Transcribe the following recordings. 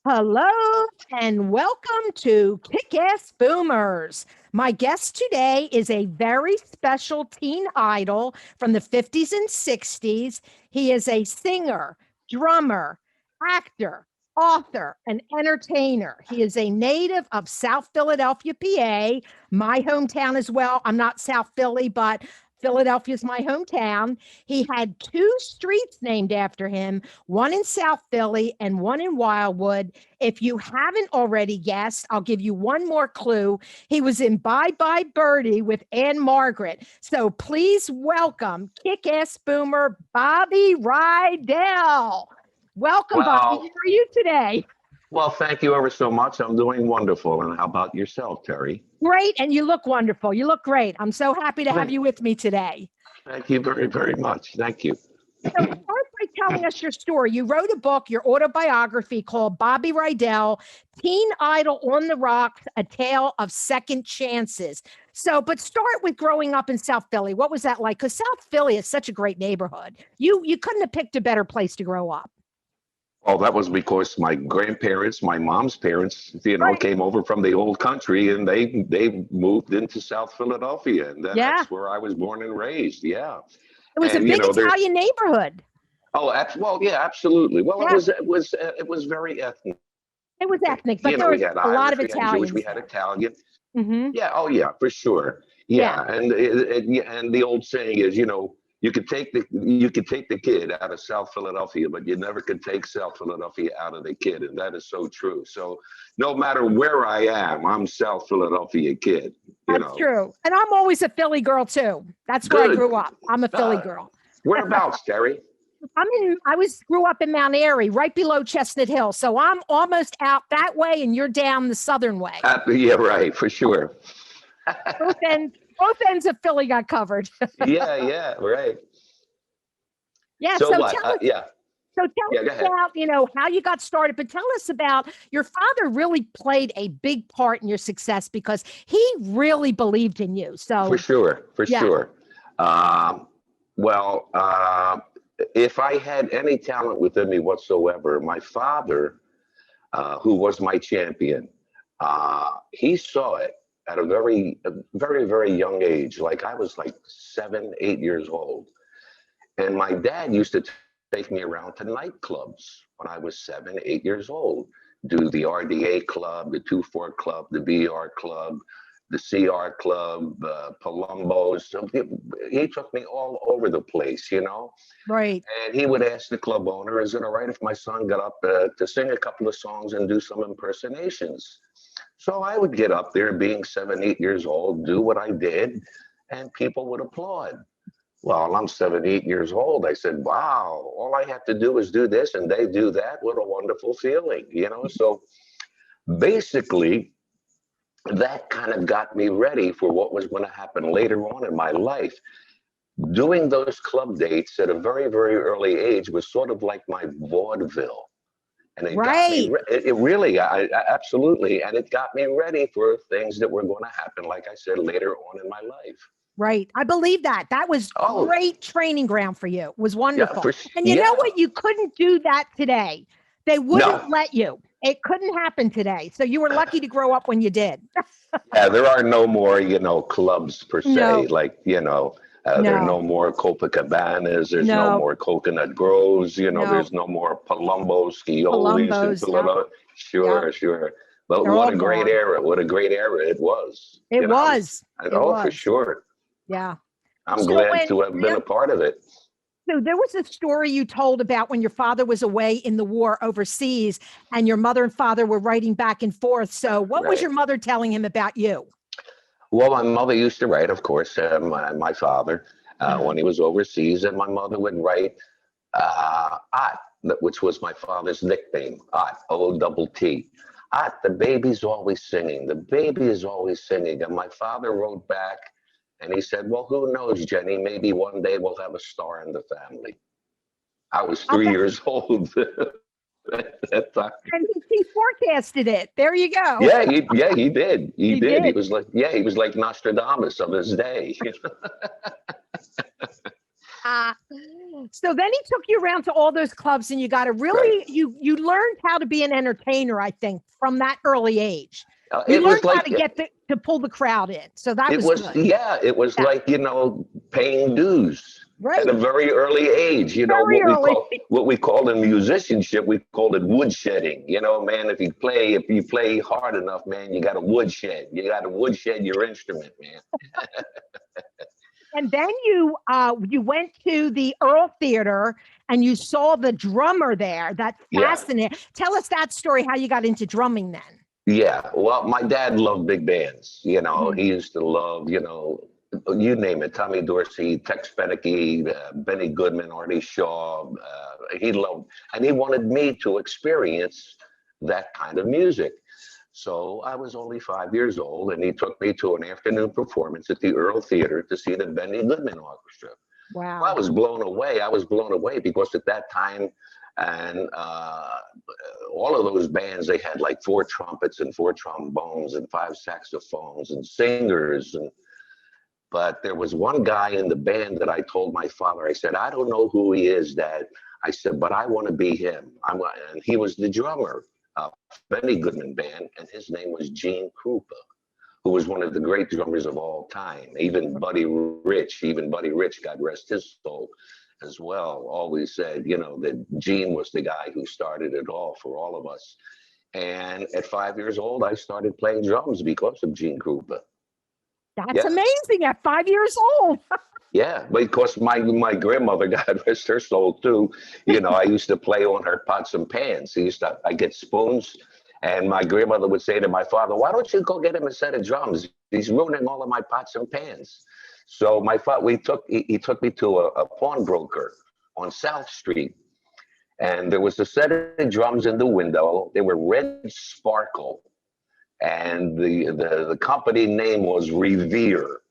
Hello and welcome to Kickass Boomers. My guest today is a very special teen idol from the 50s and 60s. He is a singer, drummer, actor, author, and entertainer. He is a native of South Philadelphia, PA, my hometown as well. I'm not South Philly, but Philadelphia is my hometown. He had two streets named after him, one in South Philly and one in Wildwood. If you haven't already guessed, I'll give you one more clue. He was in Bye Bye Birdie with Margaret. So please welcome Kick-Ass Boomer Bobby Rydell. Welcome, Bobby. How Well, are you today? thank you ever so much. I'm doing wonderful. And how about yourself, Terry? Great. And you look wonderful. You look great. I'm so happy to have Thank, you with me today. thank you very, very much. Thank you. So start by telling us your story. You wrote a book, your autobiography called Bobby Rydell, Teen Idol on the Rocks, A Tale of Second Chances. But start with growing up in South Philly. What was that like? Because South Philly is such a great neighborhood. You couldn't have picked a better place to grow up. Oh, that was because my grandparents, my mom's parents, Right. came over from the old country and they moved into South Philadelphia. And then Yeah. that's where I was born and raised. Yeah. It was a And, big there's, Italian neighborhood. well, yeah, absolutely. Well, Yeah. it was very ethnic. It was ethnic, but there We was had a lot Irish, of we had Jewish, we Italians had there. Italian. Hmm. Yeah, oh yeah, for sure. Yeah. Yeah, and the old saying is, you could take the kid out of South Philadelphia, but you never could take South Philadelphia out of the kid, and that is so true. So no matter where I am, I'm South Philadelphia kid. That's true. And I'm always a Philly girl too. That's where I Good. grew up. I'm a Philly Uh, girl. Whereabouts, Terry? Grew up in Mount Airy, right below Chestnut Hill. So I'm almost out that way and you're down the southern way. Yeah, right, for sure. Both ends of Philly got covered. Yeah, right. Yeah. So So what? tell us so tell Yeah, us go ahead. about, how you got started, but tell us about your father really played a big part in your success because he really believed in you. For So sure, for yeah. sure. Um, well, if I had any talent within me whatsoever, my father, who was my champion, he saw it at a very, very young age. Like I was like 7, 8 years old, and my dad used to take me around to nightclubs when I was 7, 8 years old. Do the RDA club, the 2-4 club, the BR club, the CR club, Palumbo's. So he took me all over the place. Right. And he would ask the club owner, is it all right if my son got up to sing a couple of songs and do some impersonations? So I would get up there being 7, 8 years old, do what I did, and people would applaud. Well, I'm 7, 8 years old. I said, wow, all I have to do is do this and they do that. What a wonderful feeling. So basically, that kind of got me ready for what was going to happen later on in my life. Doing those club dates at a very, very early age was sort of like my vaudeville. And it got me, Right. it really, absolutely. And it got me ready for things that were going to happen, like I said, later on in my life. Right. I believe that. That was Oh, great training ground for you. It was yeah, wonderful. And you know yeah. what? You couldn't do that today. They wouldn't No, let you. It couldn't happen today. So you were lucky to grow up when you did. yeah, there are no more, clubs per se. No, Like, there are no no, more Copacabanas. There's no no, more Coconut Groves. no. There's no more Palumbo, Scioli's in Columbos. Yep. Philadelphia. Yep. Sure, sure. But They're what all a great gone. era. What a great era it was. It was. It Oh, for was. sure. Yeah. I'm So glad when to have been there, a part of it. so there was a story you told about when your father was away in the war overseas and your mother and father were writing back and forth. So what was Right. your mother telling him about you? Well, my mother used to write, of course, my father Uh-huh. when he was overseas, and my mother would write Ot, which was my father's nickname, Ot, O-double-T. Ot, the baby's always singing. The baby is always singing. And my father wrote back and he said, well, who knows, Jenny? Maybe one day we'll have a star in the family. I was I'll three bet. years old at that time. And he forecasted it. There you go. He did. He He did. did. He was like Nostradamus of his day. So then he took you around to all those clubs, and you got to really Right. you learned how to be an entertainer, I think, from that early age. You It learned was how like to get to pull the crowd in. So that it was was good. yeah, it was Yeah. like, paying dues at Right. a very early age. Very early. What we call in musicianship, we called it woodshedding. Man, if you play hard enough, man, you got a woodshed. You got to woodshed your instrument, man. And then you went to the Earl Theater and you saw the drummer there. That's Yeah. fascinating. Tell us that story, how you got into drumming then. Yeah, well, my dad loved big bands. Mhm. He used to love, you name it, Tommy Dorsey, Tex Beneke, Benny Goodman, Artie Shaw. He loved, and he wanted me to experience that kind of music. So I was only 5 years old, and he took me to an afternoon performance at the Earl Theater to see the Benny Goodman Orchestra. Well, I Wow. was blown away. I was blown away because at that time, and all of those bands, they had like 4 trumpets and 4 trombones and 5 saxophones and singers. But there was one guy in the band that I told my father, I said, I don't know who he is, Dad. I said, but I want to be him. And he was the drummer of Benny Goodman Band, and his name was Gene Krupa, who was one of the great drummers of all time. Even Buddy Rich, God rest his soul, as well, always said, that Gene was the guy who started it all for all of us. And at 5 years old, I started playing drums because of Gene Krupa. That's Yeah. amazing at 5 years old. Yeah, because my grandmother, God rest her soul too, I used to play on her pots and pans. I get spoons, and my grandmother would say to my father, why don't you go get him a set of drums? He's ruining all of my pots and pans. So my father, he took me to a pawnbroker on South Street, and there was a set of drums in the window. They were red sparkle, and the company name was Revere.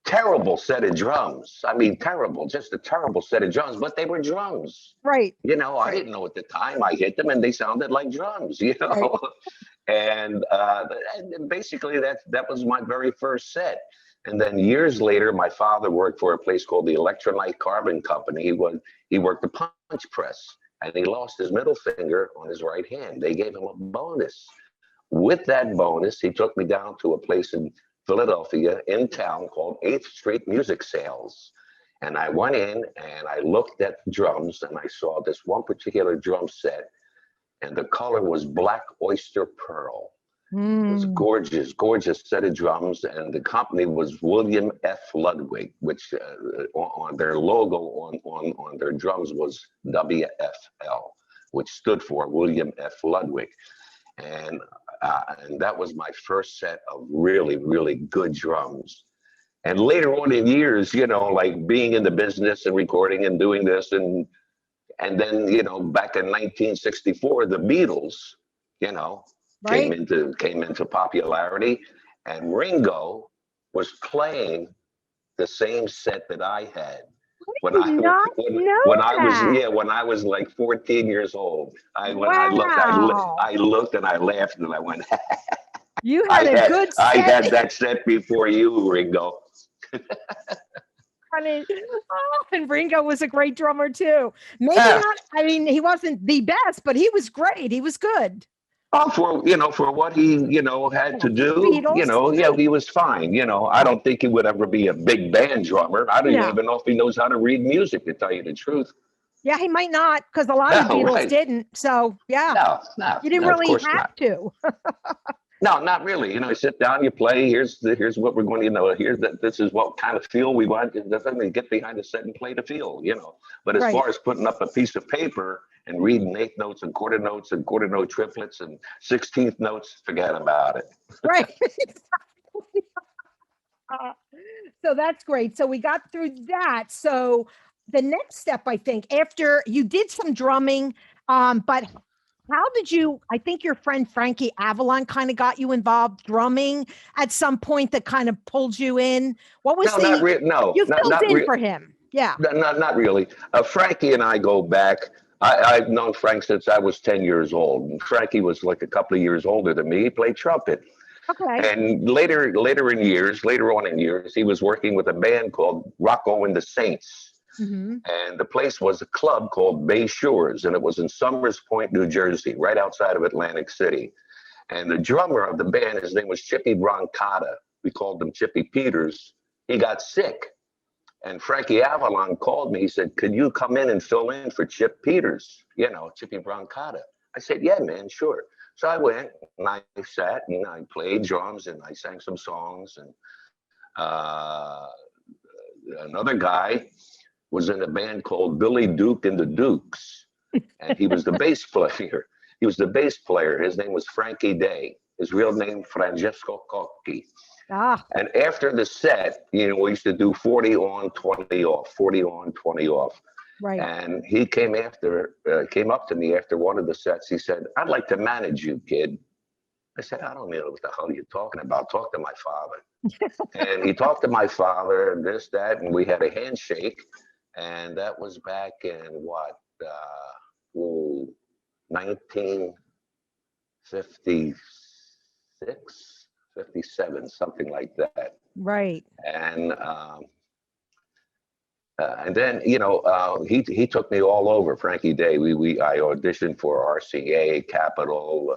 Terrible set of drums. I mean, terrible, just a terrible set of drums, but they were drums. Right. I didn't know at the time. I hit them and they sounded like drums, Right. And basically that was my very first set. And then years later, my father worked for a place called the Electrolyte Carbon Company. He worked the punch press, and he lost his middle finger on his right hand. They gave him a bonus. With that bonus, he took me down to a place in Philadelphia in town called 8th Street Music Sales. And I went in and I looked at the drums, and I saw this one particular drum set, and the color was black oyster pearl. It was a gorgeous, gorgeous set of drums, and the company was William F. Ludwig, which on their logo on their drums was WFL, which stood for William F. Ludwig. And that was my first set of really, really good drums. And later on in years, like being in the business and recording and doing this, and then, back in 1964, the Beatles, Right. came into popularity, and Ringo was playing the same set that I had. When I did not know when I was like 14 years old, when Wow. I looked and I laughed and I went, You had a good set. I had that set before you, Ringo. And Ringo was a great drummer too. Maybe Yeah. not. I mean, he wasn't the best, but he was great. He was good. Oh, for what he, had to do, Beatles. yeah, he was fine. I don't think he would ever be a big band drummer. I don't No. even know if he knows how to read music, to tell you the truth. Yeah, he might not, because a lot of No, Beatles right. didn't. So yeah, No, you didn't no, of really course have not. to. No, not really. You sit down, you play. Here's what we're going to, this is what kind of feel we want. Then get behind the set and play the feel, But as Right. far as putting up a piece of paper and reading eighth notes and quarter note triplets and 16th notes, forget about it. Right. So that's great. So we got through that. So the next step, I think, after you did some drumming, but how did I think your friend Frankie Avalon kind of got you involved drumming at some point that kind of pulled you in. What was you filled in for him? Yeah. Not really. Frankie and I go back. I've known Frank since I was 10 years old. And Frankie was like a couple of years older than me. He played trumpet. Okay. And later on in years, he was working with a band called Rocco and the Saints. Mm-hmm. And the place was a club called Bay Shores, and it was in Somers Point, New Jersey, right outside of Atlantic City. And the drummer of the band, his name was Chippy Broncata. We called him Chippy Peters. He got sick. And Frankie Avalon called me. He said, could you come in and fill in for Chip Peters? You know, Chippy Broncata. I said, yeah, man, sure. So I went and I sat and I played drums and I sang some songs. And another guy was in a band called Billy Duke and the Dukes. And he was the bass player. He was the bass player. His name was Frankie Day. His real name, Francesco Cocchi. Ah. And after the set, you know, we used to do 40 on, 20 off, 40 on, 20 off. Right. And he came up to me after one of the sets. He said, I'd like to manage you, kid. I said, I don't know what the hell you're talking about. Talk to my father. And he talked to my father, this, that, and we had a handshake. And that was back in what, 1956, 57, something like that. Right. And then, you know, he took me all over, Frankie Day. I auditioned for RCA, Capitol,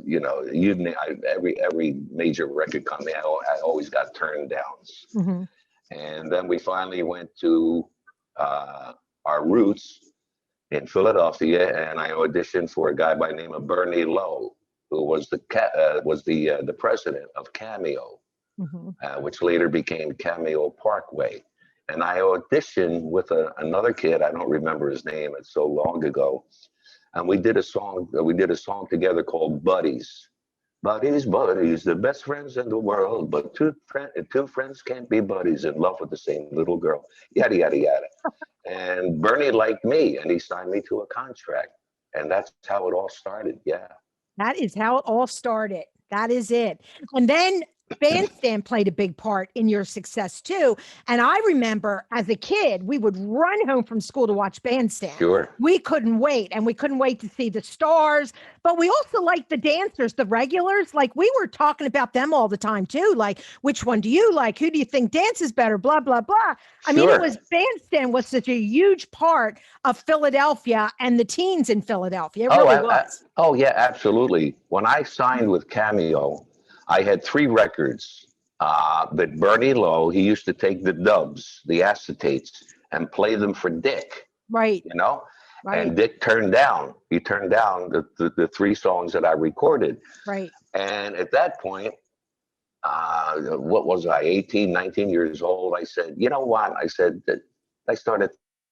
you know, every major record company. I always got turned downs. Mm-hmm. And then we finally went to our roots in Philadelphia, and I auditioned for a guy by the name of Bernie Lowe, who was the president of Cameo, mm-hmm. Which later became Cameo Parkway. And I auditioned with another kid. I don't remember his name. It's so long ago. And we did a song. Together called Buddies. Buddies, buddies, the best friends in the world. But two friends can't be buddies in love with the same little girl. Yada, yada, yada. And Bernie liked me, and he signed me to a contract. And that's how it all started. Yeah. That is how it all started. That is it. And then Bandstand played a big part in your success too. And I remember as a kid, we would run home from school to watch Bandstand. Sure. We couldn't wait. And we couldn't wait to see the stars. But we also liked the dancers, the regulars. Like we were talking about them all the time too. Like, which one do you like? Who do you think dances better? Blah, blah, blah. I mean, it was Bandstand was such a huge part of Philadelphia and the teens in Philadelphia. It really was. Oh, yeah, absolutely. When I signed with Cameo, I had 3 records that Bernie Lowe, he used to take the dubs, the acetates, and play them for Dick. Right. You know? Right. And Dick turned down the 3 songs that I recorded. Right. And at that point, what was I, 18, 19 years old? I said, you know what? I started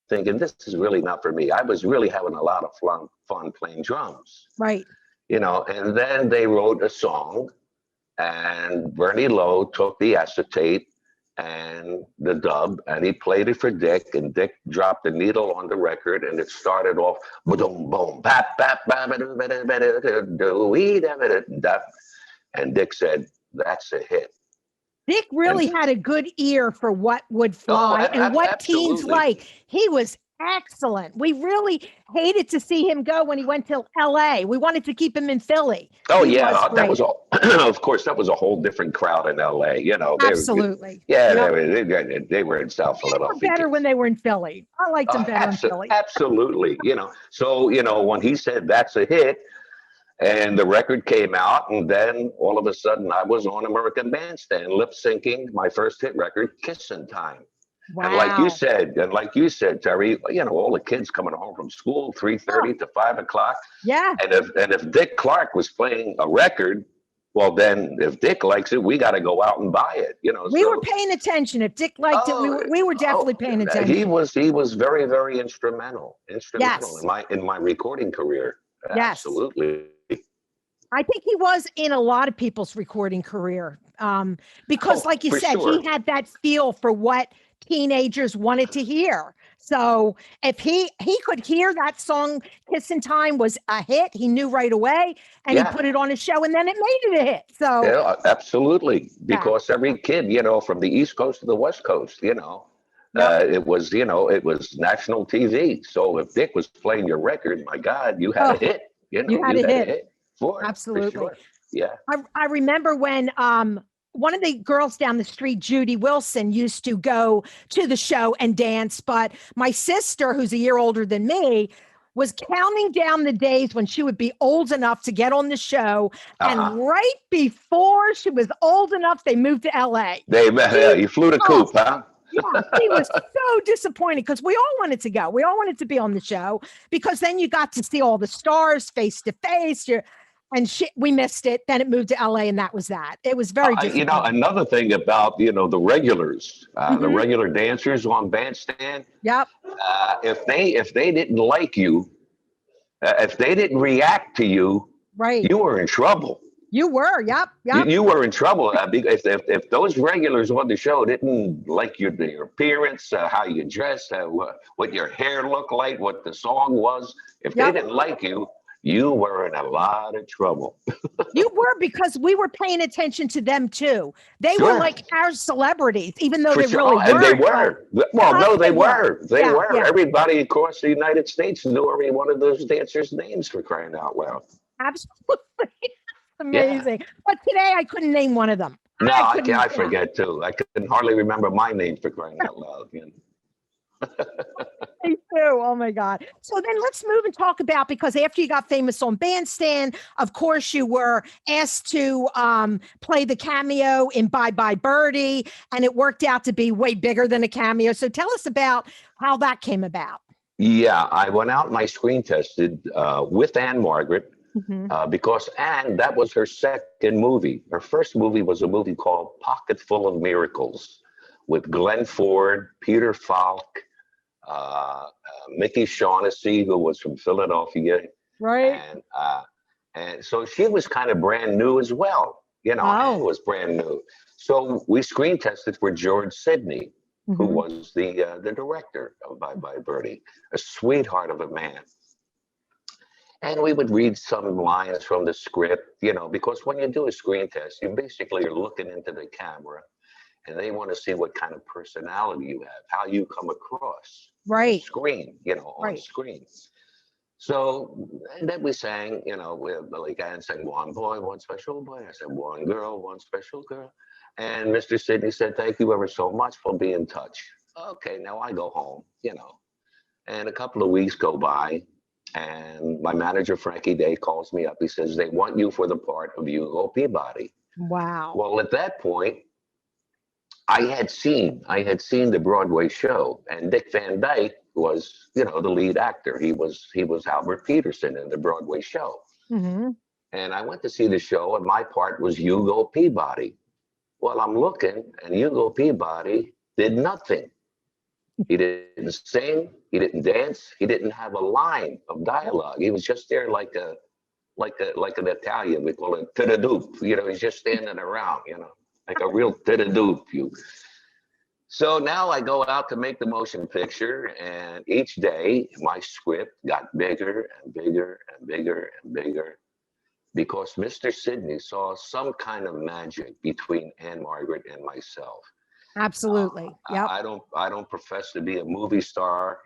thinking, this is really not for me. I was really having a lot of fun playing drums. Right. You know, and then they wrote a song. And Bernie Lowe took the acetate and the dub, and he played it for Dick, and Dick dropped the needle on the record, and it started off boom, boom, bap, bap, bap, and Dick said, "That's a hit." Dick really had a good ear for what would fly and what absolutely. teens like. He was excellent. We really hated to see him go when he went to LA. We wanted to keep him in Philly. Oh, yeah, that was all. Of course, that was a whole different crowd in LA. You know, absolutely. They were in South Philadelphia. They were better when they were in Philly. I liked them better in Philly. Absolutely. You know, so when he said that's a hit, and the record came out, and then all of a sudden I was on American Bandstand lip syncing my first hit record, Kissin' Time. Wow. And like you said, Terry, all the kids coming home from school, 3:30 to 5 o'clock. Yeah. And if Dick Clark was playing a record, well, then if Dick likes it, we got to go out and buy it. We were paying attention. If Dick liked it, we were definitely paying attention. He was very, very instrumental in my recording career. Yes. Absolutely. I think he was in a lot of people's recording career because, like you said, he had that feel for what teenagers wanted to hear. So if he could hear that song, Kissin' Time was a hit, he knew right away, and he put it on his show, and then it made it a hit. So yeah, absolutely. Because every kid, from the East Coast to the West Coast, it was national TV. So if Dick was playing your record, my God, you had a hit. You had a hit. Absolutely. For sure. Yeah. I remember when one of the girls down the street, Judy Wilson, used to go to the show and dance. But my sister, who's a year older than me, was counting down the days when she would be old enough to get on the show. And right before she was old enough, they moved to LA. You flew the coop, huh? Yeah, she was so disappointed because we all wanted to go. We all wanted to be on the show because then you got to see all the stars face to face. We missed it. Then it moved to LA, and that was that. It was very disappointing. Another thing about, the regulars, the regular dancers on Bandstand. Yep. If they didn't like you, if they didn't react to you, right, you were in trouble. You were, yep. You were in trouble if those regulars on the show didn't like your appearance, how you dressed, what your hair looked like, what the song was. If they didn't like you, you were in a lot of trouble. You were, because we were paying attention to them too. They were like our celebrities, even though they really weren't. And they were. Well, no, they were. They were. Yeah. Everybody across the United States knew every one of those dancers' names, for crying out loud. Absolutely. Amazing. Yeah. But today I couldn't name one of them. No, I forget too. I couldn't hardly remember my name, for crying out loud. Me too. Oh my God. So then let's move and talk about, because after you got famous on Bandstand, of course you were asked to play the cameo in Bye Bye Birdie, and it worked out to be way bigger than a cameo. So tell us about how that came about. Yeah, I went out and I screen tested with Margaret. Because Anne, that was her second movie. Her first movie was a movie called Pocket Full of Miracles with Glenn Ford, Peter Falk, Mickey Shaughnessy, who was from Philadelphia. Right. And so she was kind of brand new as well. Anne was brand new. So we screen tested for George Sidney, who was the director of Bye Bye Birdie, a sweetheart of a man. And we would read some lines from the script, because when you do a screen test, you basically are looking into the camera and they want to see what kind of personality you have, how you come across on screen, on screen. So, and then we sang, like Anne sang, one boy, one special boy. I said, one girl, one special girl. And Mr. Sidney said, thank you ever so much for being in touch. Okay, now I go home, and a couple of weeks go by. And my manager, Frankie Day, calls me up. He says, they want you for the part of Hugo Peabody. Wow. Well, at that point, I had seen the Broadway show, and Dick Van Dyke was, the lead actor. He was Albert Peterson in the Broadway show. And I went to see the show, and my part was Hugo Peabody. Well, I'm looking, and Hugo Peabody did nothing. He didn't sing, he didn't dance, he didn't have a line of dialogue. He was just there like an Italian, we call it tiradup. He's just standing around, like a real tiradup. So now I go out to make the motion picture, and each day my script got bigger and bigger and bigger and bigger, because Mr. Sidney saw some kind of magic between Margaret and myself. Absolutely. Yeah. I don't profess to be a movie star,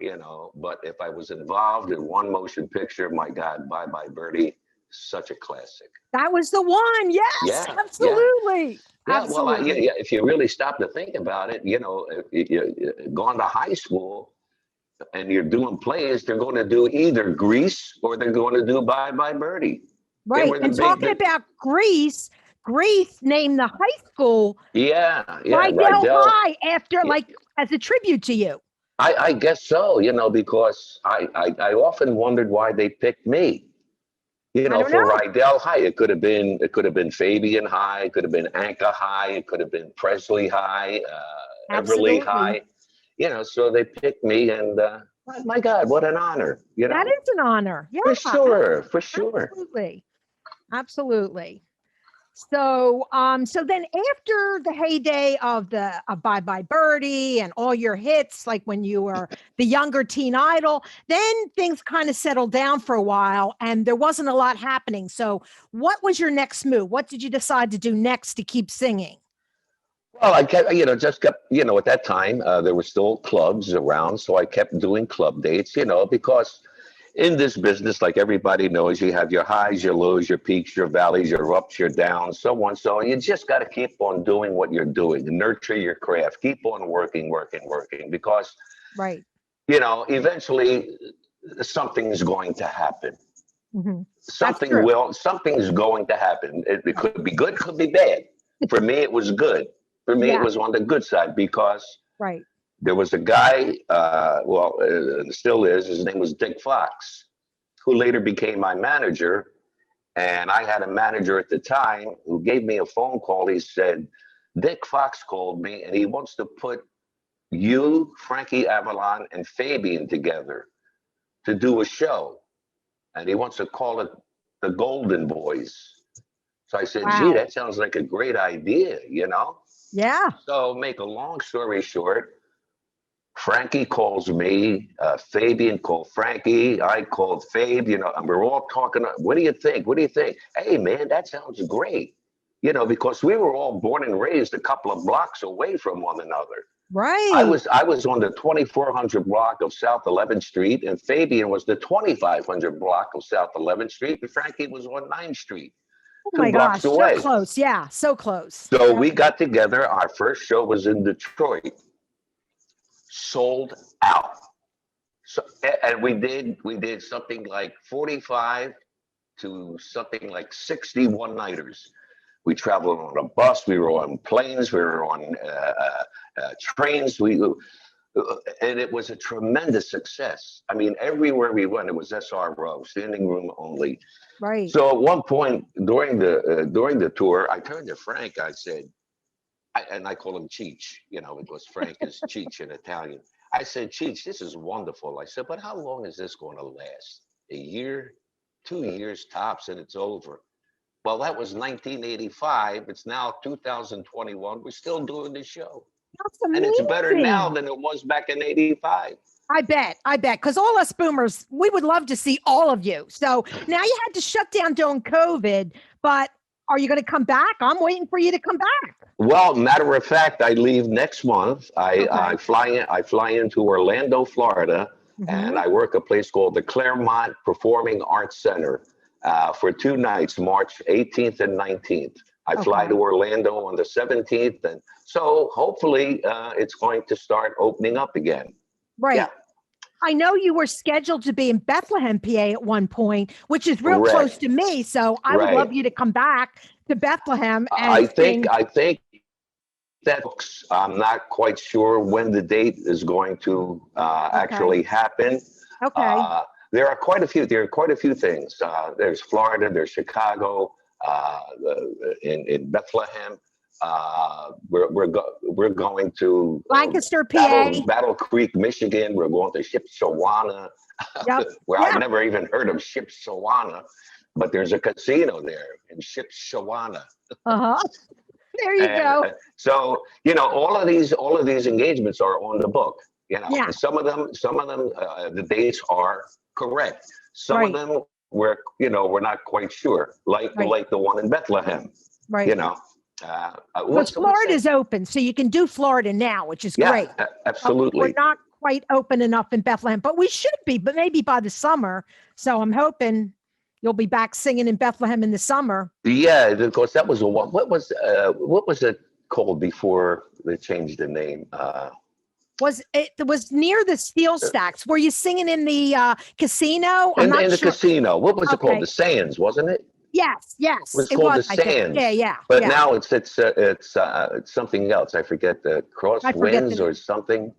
but if I was involved in one motion picture, my God, Bye Bye Birdie, such a classic. That was the one. Yes, yeah, absolutely. Yeah. Absolutely. Well, if you really stop to think about it, if you're going to high school and you're doing plays, they're going to do either Grease or they're going to do Bye Bye Birdie. Right. And talking about Grease named the high school Rydell High after, as a tribute to you. I guess so, because I often wondered why they picked me. For Rydell High. It could have been Fabian High, it could have been Anchor High, it could have been Presley High, Everly High. So they picked me, and my God, what an honor. That is an honor. Yeah. For sure. Absolutely. So then after the heyday of Bye Bye Birdie and all your hits, like when you were the younger teen idol, then things kind of settled down for a while and there wasn't a lot happening. So what was your next move? What did you decide to do next to keep singing? Well, I kept, at that time, there were still clubs around. So I kept doing club dates, because in this business, like everybody knows, you have your highs, your lows, your peaks, your valleys, your ups, your downs, so on. So you just got to keep on doing what you're doing, nurture your craft, keep on working, because, Right. eventually something's going to happen. Mm-hmm. Something's going to happen. It could be good, could be bad. For me, it was good. For me, it was on the good side because right. There was a guy, still is, his name was Dick Fox, who later became my manager. And I had a manager at the time who gave me a phone call. He said, Dick Fox called me and he wants to put you, Frankie Avalon, and Fabian together to do a show. And he wants to call it the Golden Boys. So I said, gee, that sounds like a great idea, Yeah. So make a long story short, Frankie calls me, Fabian called Frankie, I called Fabe, and we're all talking, what do you think? Hey, man, that sounds great. Because we were all born and raised a couple of blocks away from one another. Right. I was on the 2400 block of South 11th Street, and Fabian was the 2500 block of South 11th Street, and Frankie was on 9th Street. Oh my gosh, so close. Yeah, so close. So we got together. Our first show was in Detroit. Sold out. So, and we did something like 45 to something like 60 one-nighters. We traveled on a bus. We were on planes. We were on trains. And it was a tremendous success. I mean, everywhere we went, it was SRO, standing room only. Right. So at one point during the tour, I turned to Frank. I said, and I call him Cheech. It was Frank is Cheech in Italian. I said, Cheech, this is wonderful. I said, but how long is this going to last? A year, 2 years tops, and it's over. Well, that was 1985. It's now 2021. We're still doing the show. That's amazing. And it's better now than it was back in 85. I bet. Because all us boomers, we would love to see all of you. So now you had to shut down during COVID, but are you going to come back? I'm waiting for you to come back. Well, matter of fact, I leave next month. I fly into Orlando, Florida, and I work a place called the Claremont Performing Arts Center for 2 nights, March 18th and 19th. I fly to Orlando on the 17th, and so hopefully it's going to start opening up again. Right. Yeah. I know you were scheduled to be in Bethlehem, PA at one point, which is real close to me. So I would love you to come back to Bethlehem. And I think that's, I'm not quite sure when the date is going to actually happen. Okay. There are quite a few things. There's Florida, there's Chicago, in Bethlehem. We're going to Lancaster, PA, Battle Creek, Michigan. We're going to Shipshewana, where I've never even heard of Shipshewana, but there's a casino there in Shipshewana. There you go. So all of these engagements are on the book. And some of them, the dates are correct. Some of them we're not quite sure, like the one in Bethlehem. Right. Because Florida's open, so you can do Florida now, which is great. Absolutely. We're not quite open enough in Bethlehem, but we should be, but maybe by the summer. So I'm hoping you'll be back singing in Bethlehem in the summer. Yeah, of course, that was what was it called before they changed the name? It was near the Steel Stacks. Were you singing in the casino? In the casino. What was it called? The Sands, wasn't it? Yes. It was called the Sands. Yeah. But now it's something else. I forget, the Crosswinds or something.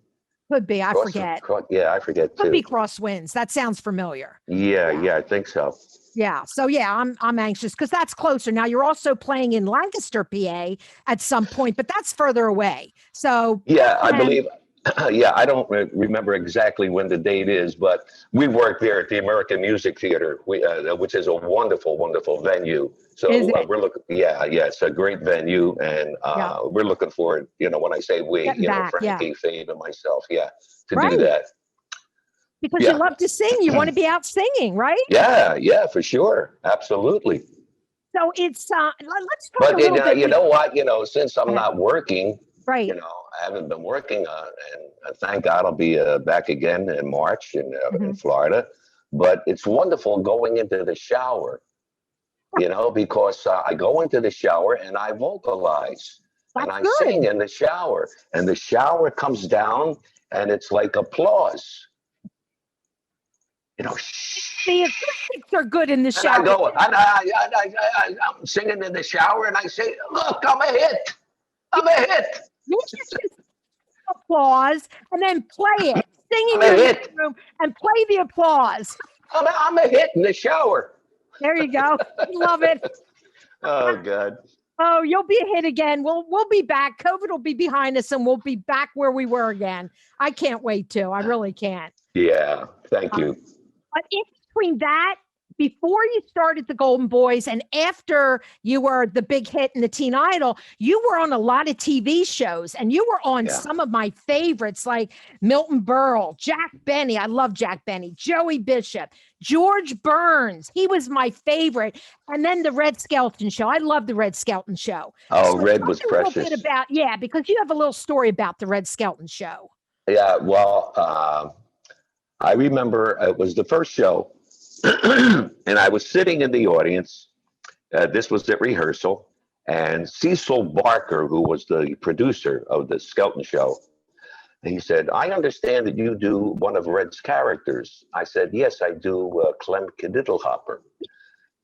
Could be. I forget. I forget too. Could be Crosswinds. That sounds familiar. Yeah, I think so. Yeah. So I'm anxious because that's closer. Now you're also playing in Lancaster, PA at some point, but that's further away. So I believe. I don't remember exactly when the date is, but we work there at the American Music Theater, which is a wonderful, wonderful venue. So we're looking, it's a great venue, and we're looking forward. When I say we, Frankie, Fabe, and myself, to do that. Because you love to sing, you want to be out singing, right? Yeah, for sure, absolutely. So it's let's talk But a little bit. You know what? Since I'm not working. Right. I haven't been working, and thank God I'll be back again in March in Florida. but it's wonderful going into the shower, because I go into the shower and I vocalize and That's I good. sing in the shower, and the shower comes down and it's like applause. The acoustics are good in the And shower. I go, I'm singing in the shower and I say, look, I'm a hit. I'm a hit. You should just applause and then play it. Sing in I'm a your hit. living room and play the applause. I'm a hit in the shower. There you go. Love it. Oh, God. Oh, you'll be a hit again. We'll be back. COVID will be behind us and we'll be back where we were again. I can't wait to. I really can't. Yeah, thank you. But in between that, before you started the Golden Boys and after you were the big hit in the Teen Idol, you were on a lot of TV shows, and you were on some of my favorites like Milton Berle, Jack Benny. I love Jack Benny, Joey Bishop, George Burns. He was my favorite. And then the Red Skelton Show. I love the Red Skelton Show. Oh, so Red was precious. A little bit because you have a little story about the Red Skelton Show. Yeah, well, I remember it was the first show, and I was sitting in the audience. This was at rehearsal, and Cecil Barker, who was the producer of the Skelton Show, he said, I understand that you do one of Red's characters. I said, yes, I do Clem Kadiddlehopper.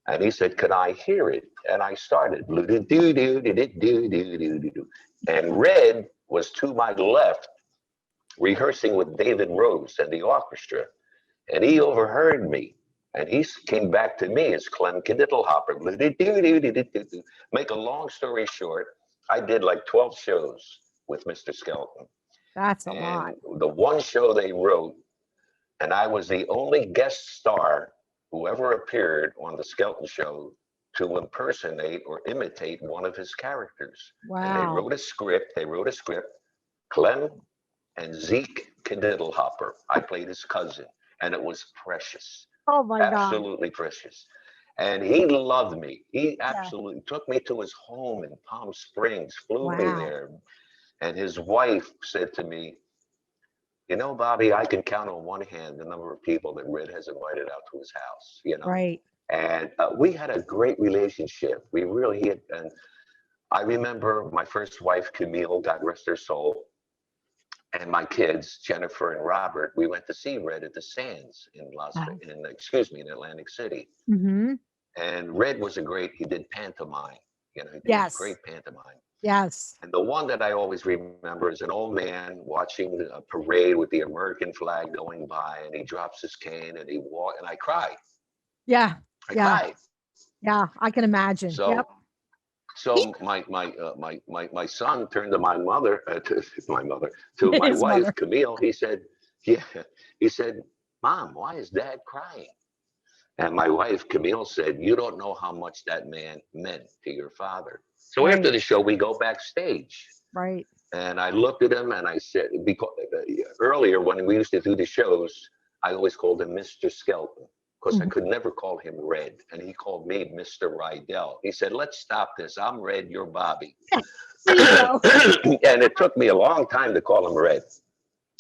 And he said, could I hear it? And I started. And Red was to my left, rehearsing with David Rose and the orchestra, and he overheard me, and he came back to me as Clem Kadiddlehopper. Make a long story short, I did like 12 shows with Mr. Skelton. That's a lot. The one show they wrote, and I was the only guest star who ever appeared on the Skelton Show to impersonate or imitate one of his characters. Wow. And they wrote a script, Clem and Zeke Kadiddlehopper. I played his cousin, and it was precious. Oh my God. Absolutely precious. And he loved me. He absolutely took me to his home in Palm Springs, flew me there. And his wife said to me, Bobby, I can count on one hand the number of people that Red has invited out to his house, Right. And we had a great relationship. We really had, and I remember my first wife, Camille, God rest her soul, and my kids, Jennifer and Robert, we went to see Red at the Sands in Atlantic City. Mm-hmm. And Red was he did pantomime. He did great pantomime. Yes. And the one that I always remember is an old man watching a parade with the American flag going by, and he drops his cane and he walks, and I cry. Yeah. I cried. Yeah, I can imagine. So my son turned to my wife, mother. Camille. He said, Mom, why is Dad crying? And my wife, Camille, said, you don't know how much that man meant to your father. So after the show, we go backstage. Right. And I looked at him and I said, because earlier when we used to do the shows, I always called him Mr. Skelton, because I could never call him Red. And he called me Mr. Rydell. He said, let's stop this. I'm Red, you're Bobby. And it took me a long time to call him Red.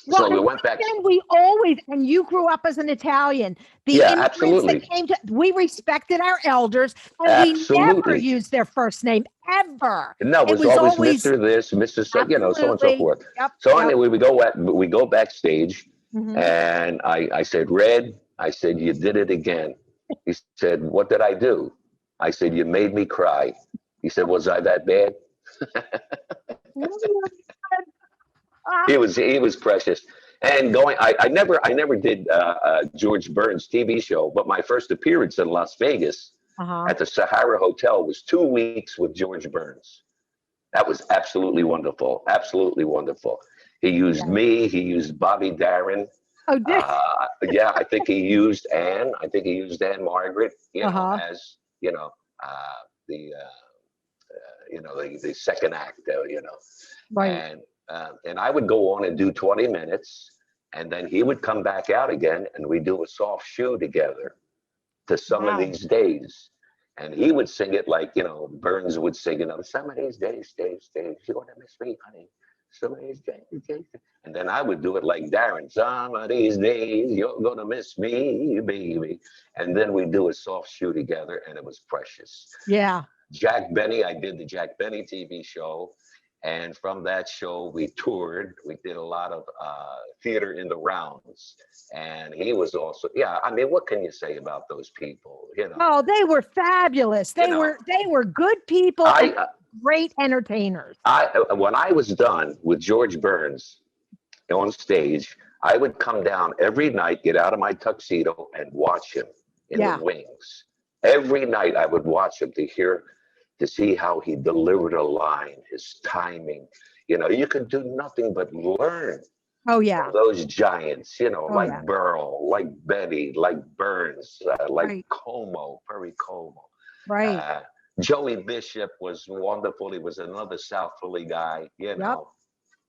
Well, so we went back. And you grew up as an Italian. Absolutely. We respected our elders, and we never used their first name ever. No, it was always Mr. This, Mr. So on and so forth. Yep. So anyway, we go backstage, and I said, Red, I said, you did it again. He said, what did I do? I said, you made me cry. He said, was I that bad? He was precious. And I never did George Burns' TV show, but my first appearance in Las Vegas at the Sahara Hotel was 2 weeks with George Burns. That was absolutely wonderful. Absolutely wonderful. He used me. He used Bobby Darin. Oh, did yeah, I think he used Anne. I think he used Anne Margaret, as the second act, Right. And I would go on and do 20 minutes, and then he would come back out again, and we'd do a soft shoe together to Some of These Days. And he would sing it like, Burns would sing it on Some of These Days, you're going to miss me, honey. And then I would do it like Darren. Some of these days you're gonna miss me, baby. And then we do a soft shoe together, and it was precious. Yeah. Jack Benny, I did the Jack Benny TV show. And from that show, we toured. We did a lot of theater in the rounds. And he was also, yeah, I mean, what can you say about those people? You know, Oh, they were fabulous. They were good people and great entertainers. When I was done with George Burns on stage, I would come down every night, get out of my tuxedo, and watch him in the wings. Every night I would watch him to see how he delivered a line, his timing. You know, you could do nothing but learn. Oh, yeah. From those giants, you know, like Burl, like Betty, like Burns, like Como, Perry Como. Right. Joey Bishop was wonderful. He was another South Philly guy, you know.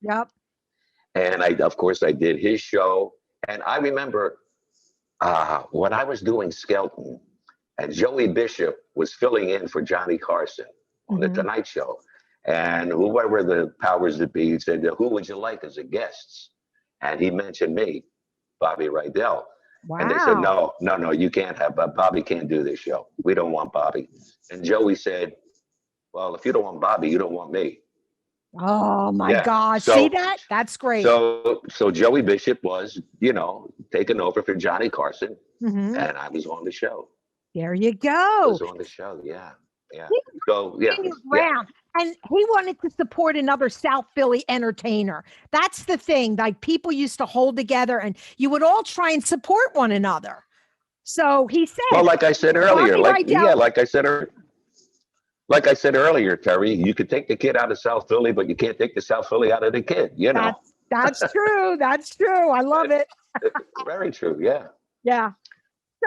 Yep. And of course, I did his show. And I remember when I was doing Skelton, and Joey Bishop was filling in for Johnny Carson on The Tonight Show. And whoever the powers that be said, who would you like as a guest? And he mentioned me, Bobby Rydell. Wow. And they said, no, you can't have, Bobby can't do this show. We don't want Bobby. And Joey said, well, if you don't want Bobby, you don't want me. Oh my gosh. See that? That's great. So Joey Bishop was, you know, taking over for Johnny Carson. And I was on the show. There you go. I was on the show, yeah. So, around. And he wanted to support another South Philly entertainer. That's the thing. Like, people used to hold together, and you would all try and support one another. So he said, well, like I said earlier, like I said earlier, Terry, you could take the kid out of South Philly, but you can't take the South Philly out of the kid, you know. That's true. That's true. I love it. Very true. Yeah. Yeah.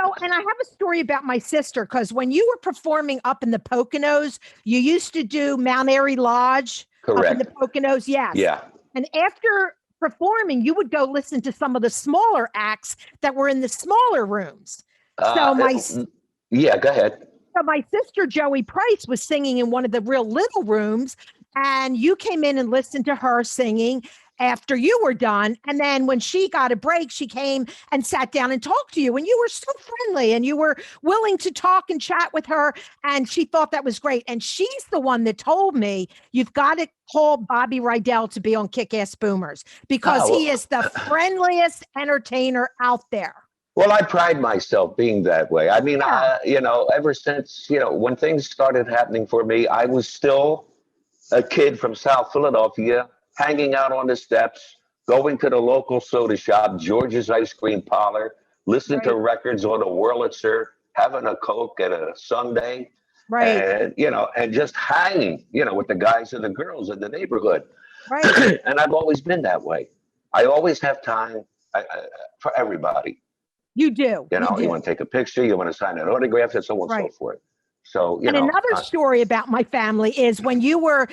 So, and I have a story about my sister, because when you were performing up in the Poconos, you used to do Mount Airy Lodge. Correct. Up in the Poconos, yes. Yeah. And after performing, you would go listen to some of the smaller acts that were in the smaller rooms. So yeah, go ahead. So my sister, Joey Price, was singing in one of the real little rooms, and you came in and listened to her singing after you were done. And then when she got a break, she came and sat down and talked to you, and you were so friendly, and you were willing to talk and chat with her. And she thought that was great. And she's the one that told me, you've got to call Bobby Rydell to be on Kickass Boomers, because he is the friendliest entertainer out there. Well, I pride myself being that way. I mean, you know, ever since, you know, when things started happening for me, I was still a kid from South Philadelphia, hanging out on the steps, going to the local soda shop, George's Ice Cream Parlor, listening to records on a Wurlitzer, having a Coke and a sundae, and, you know, and just hanging, you know, with the guys and the girls in the neighborhood. Right. And I've always been that way. I always have time for everybody. You do. You know, you want to take a picture, you want to sign an autograph, and so on and so forth. So, you know. Another story about my family is when you were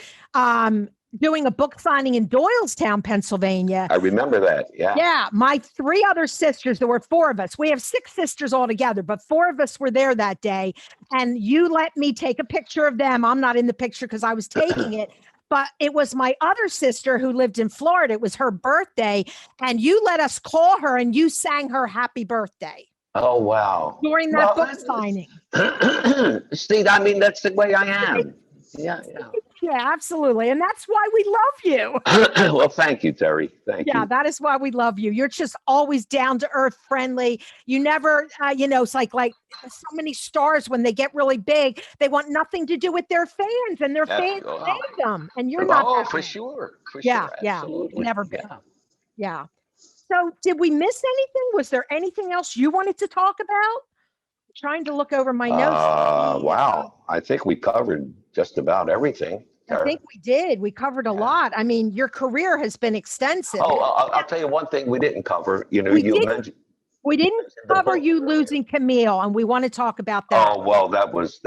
doing a book signing in Doylestown, Pennsylvania. I remember that. Yeah. Yeah. My 3 other sisters, there were 4 of us. We have 6 sisters altogether, but 4 of us were there that day. And you let me take a picture of them. I'm not in the picture because I was taking it. But it was my other sister who lived in Florida. It was her birthday. And you let us call her, and you sang her happy birthday. Oh, wow. During that book signing. See, I mean, that's the way I am. Yeah. Yeah, absolutely. And that's why we love you. Well, thank you, Terry. Thank you. Yeah, that is why we love you. You're just always down to earth, friendly. You never, you know, it's like so many stars, when they get really big, they want nothing to do with their fans, and their fans hate them. And you're not. Oh, for sure. Yeah. Absolutely. Never been. Yeah. So did we miss anything? Was there anything else you wanted to talk about? Trying to look over my notes. Wow. I think we covered just about everything. I think we did. We covered a lot. I mean, your career has been extensive. Oh, I'll tell you one thing we didn't cover. You know, mentioned. We didn't cover you losing Camille, and we want to talk about that. Oh, well, that was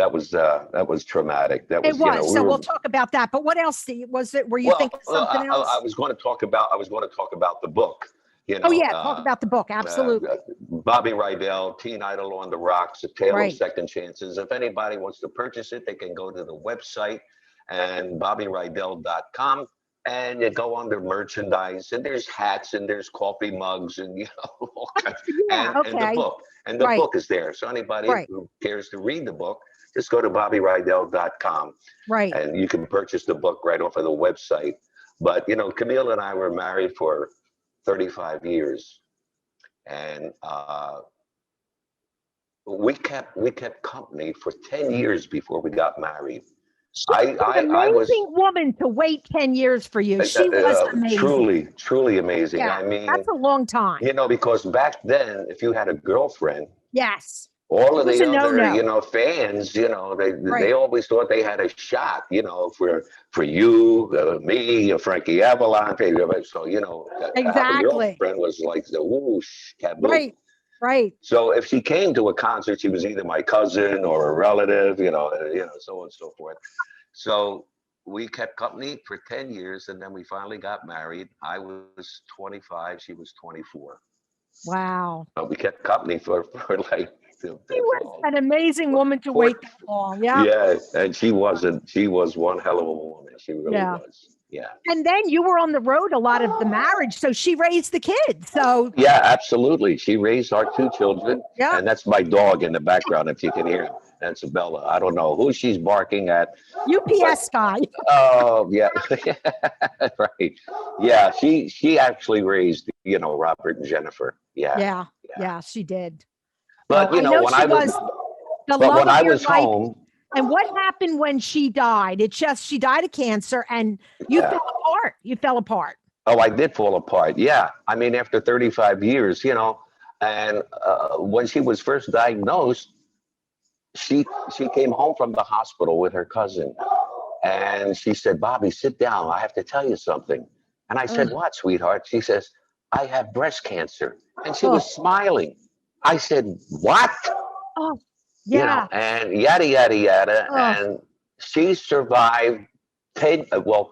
traumatic. That was. It was. So we'll talk about that. But what else was it? Were you thinking something else? I was going to talk about the book. You know, talk about the book. Absolutely. Bobby Rydell, Teen Idol on the Rocks, A Tale of Second Chances. If anybody wants to purchase it, they can go to the website and BobbyRydell.com. and you go under merchandise, and there's hats, and there's coffee mugs, and all kinds. Yeah. And the Okay. book, and the Right. book is there. So anybody Right. who cares to read the book, just go to BobbyRydell.com, Right. and you can purchase the book right off of the website. But Camille and I were married for 35 years, and we kept company for 10 years before we got married. She I was an I was amazing woman to wait 10 years for you. She was amazing. truly amazing. Yeah. I mean, That's a long time. because back then, if you had a girlfriend, Yes. all It of was the a other, no-no. fans, they Right. always thought they had a shot, for you, me, Frankie Avalon, Fabian. So, to have a Exactly. girlfriend was like the whoosh, kaboom. Right. Right. So if she came to a concert, she was either my cousin or a relative, so on and so forth. So we kept company for 10 years, and then we finally got married. I was 25, she was 24. Wow. We kept company for like She was an amazing woman to wait that long. Yeah. yeah, and she wasn't. She was one hell of a woman. She really Yeah. was. Yeah. And then you were on the road a lot of the marriage, so she raised the kids. So Yeah, absolutely. She raised our two children, yeah. and that's my dog in the background. If you can hear him, that's Bella. I don't know who she's barking at. UPS guy. Oh yeah, right. Yeah, she actually raised Robert and Jennifer. Yeah, Yeah. yeah. Yeah, she did. But I know when she I was, was the but love when of I your was life. home, And what happened when she died? She died of cancer, and you yeah. fell apart. You fell apart. Oh, I did fall apart. Yeah, I mean, after 35 years, and when she was first diagnosed, she came home from the hospital with her cousin, and she said, "Bobby, sit down. I have to tell you something." And I said, Ugh. "What, sweetheart?" She says, "I have breast cancer," and she Oh, was smiling. I said, "What?" oh, yeah. And yada yada yada, Oh, and she survived 10,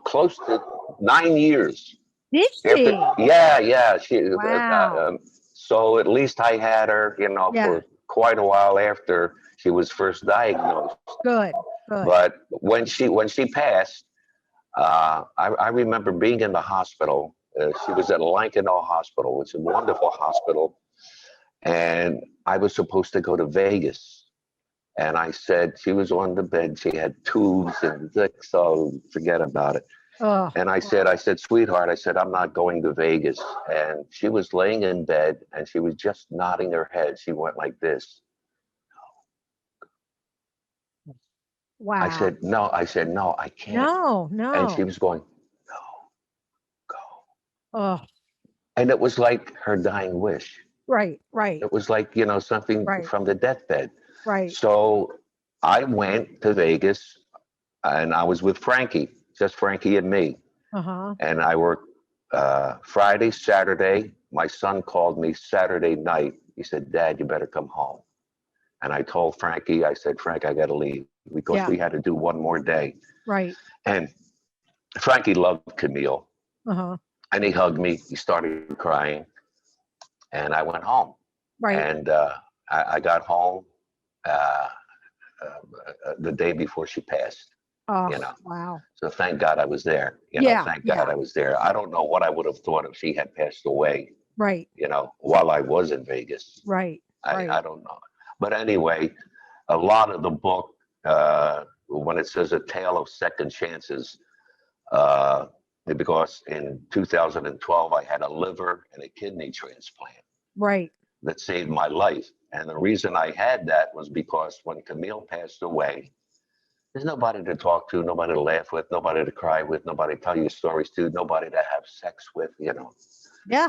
close to 9 years. did After, she? yeah. Wow. So at least I had her, Yeah. for quite a while after she was first diagnosed. Good. Good. But when she passed, I remember being in the hospital. She was at Lankenau Hospital, which is a wonderful hospital, and I was supposed to go to Vegas. And I said, she was on the bed. She had tubes and so forget about it. Oh, And I said, sweetheart, I said, I'm not going to Vegas. And she was laying in bed and she was just nodding her head. She went like this. wow. I said, no, I can't. No, And she no. was going, no, go. Oh, And it was like her dying wish. right, right, It was like, something right, from the deathbed. right. So I went to Vegas and I was with Frankie, just Frankie and me. Uh-huh. And I worked Friday, Saturday. My son called me Saturday night. He said, Dad, you better come home. And I told Frankie, I said, Frank, I got to leave because Yeah. we had to do one more day. Right. And Frankie loved Camille. Uh-huh. And he hugged me. He started crying. And I went home. Right. And I got home the day before she passed. Oh, you know. wow. So thank God I was there. Yeah, Thank God I was there. I don't know what I would have thought if she had passed away, Right, while I was in Vegas. right, right. I don't know. But anyway, a lot of the book, when it says a tale of second chances, because in 2012, I had a liver and a kidney transplant Right. that saved my life. And the reason I had that was because when Camille passed away, there's nobody to talk to, nobody to laugh with, nobody to cry with, nobody to tell you stories to, nobody to have sex with, Yeah.